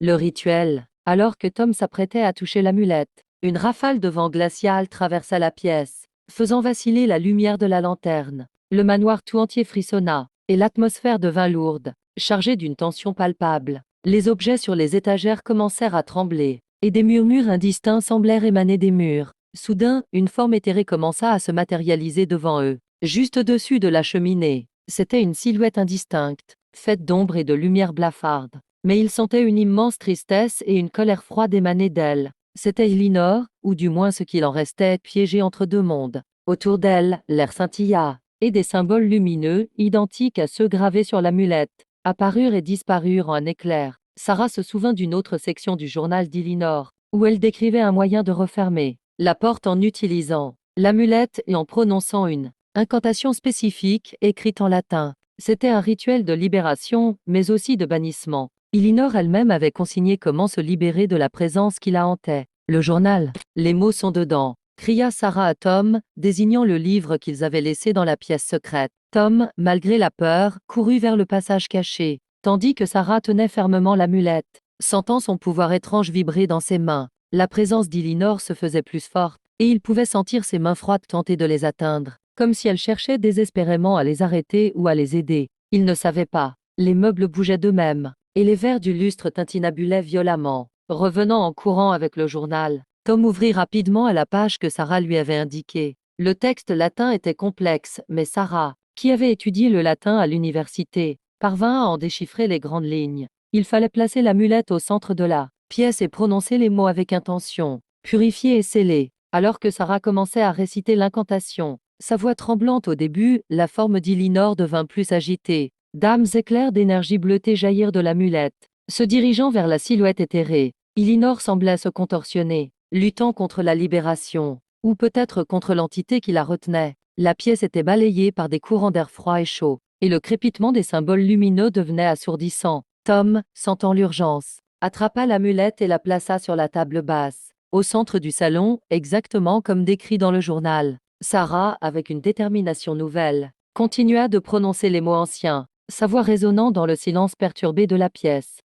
Le rituel. Alors que Tom s'apprêtait à toucher l'amulette, une rafale de vent glacial traversa la pièce, faisant vaciller la lumière de la lanterne. Le manoir tout entier frissonna, et l'atmosphère devint lourde, chargée d'une tension palpable. Les objets sur les étagères commencèrent à trembler, et des murmures indistincts semblèrent émaner des murs. Soudain, une forme éthérée commença à se matérialiser devant eux, juste au-dessus de la cheminée. C'était une silhouette indistincte, faite d'ombre et de lumière blafarde. Mais il sentait une immense tristesse et une colère froide émaner d'elle. C'était Elinor, ou du moins ce qu'il en restait, piégée entre deux mondes. Autour d'elle, l'air scintilla, et des symboles lumineux, identiques à ceux gravés sur l'amulette, apparurent et disparurent en un éclair. Sarah se souvint d'une autre section du journal d'Elinor, où elle décrivait un moyen de refermer la porte en utilisant l'amulette et en prononçant une incantation spécifique écrite en latin. C'était un rituel de libération, mais aussi de bannissement. Elinor elle-même avait consigné comment se libérer de la présence qui la hantait. Le journal. Les mots sont dedans, cria Sarah à Tom, désignant le livre qu'ils avaient laissé dans la pièce secrète. Tom, malgré la peur, courut vers le passage caché, tandis que Sarah tenait fermement l'amulette. Sentant son pouvoir étrange vibrer dans ses mains, la présence d'Elinor se faisait plus forte, et il pouvait sentir ses mains froides tenter de les atteindre, comme si elle cherchait désespérément à les arrêter ou à les aider. Il ne savait pas. Les meubles bougeaient d'eux-mêmes, et les verres du lustre tintinabulaient violemment. Revenant en courant avec le journal, Tom ouvrit rapidement à la page que Sarah lui avait indiquée. Le texte latin était complexe, mais Sarah, qui avait étudié le latin à l'université, parvint à en déchiffrer les grandes lignes. Il fallait placer l'amulette au centre de la pièce et prononcer les mots avec intention, purifier et sceller. Alors que Sarah commençait à réciter l'incantation, sa voix tremblante au début, la forme d'Elinor devint plus agitée. Dames éclairs d'énergie bleutée jaillirent de l'amulette, se dirigeant vers la silhouette éthérée. Elinor semblait se contorsionner, luttant contre la libération, ou peut-être contre l'entité qui la retenait. La pièce était balayée par des courants d'air froid et chaud, et le crépitement des symboles lumineux devenait assourdissant. Tom, sentant l'urgence, attrapa l'amulette et la plaça sur la table basse, au centre du salon, exactement comme décrit dans le journal. Sarah, avec une détermination nouvelle, continua de prononcer les mots anciens, sa voix résonnant dans le silence perturbé de la pièce.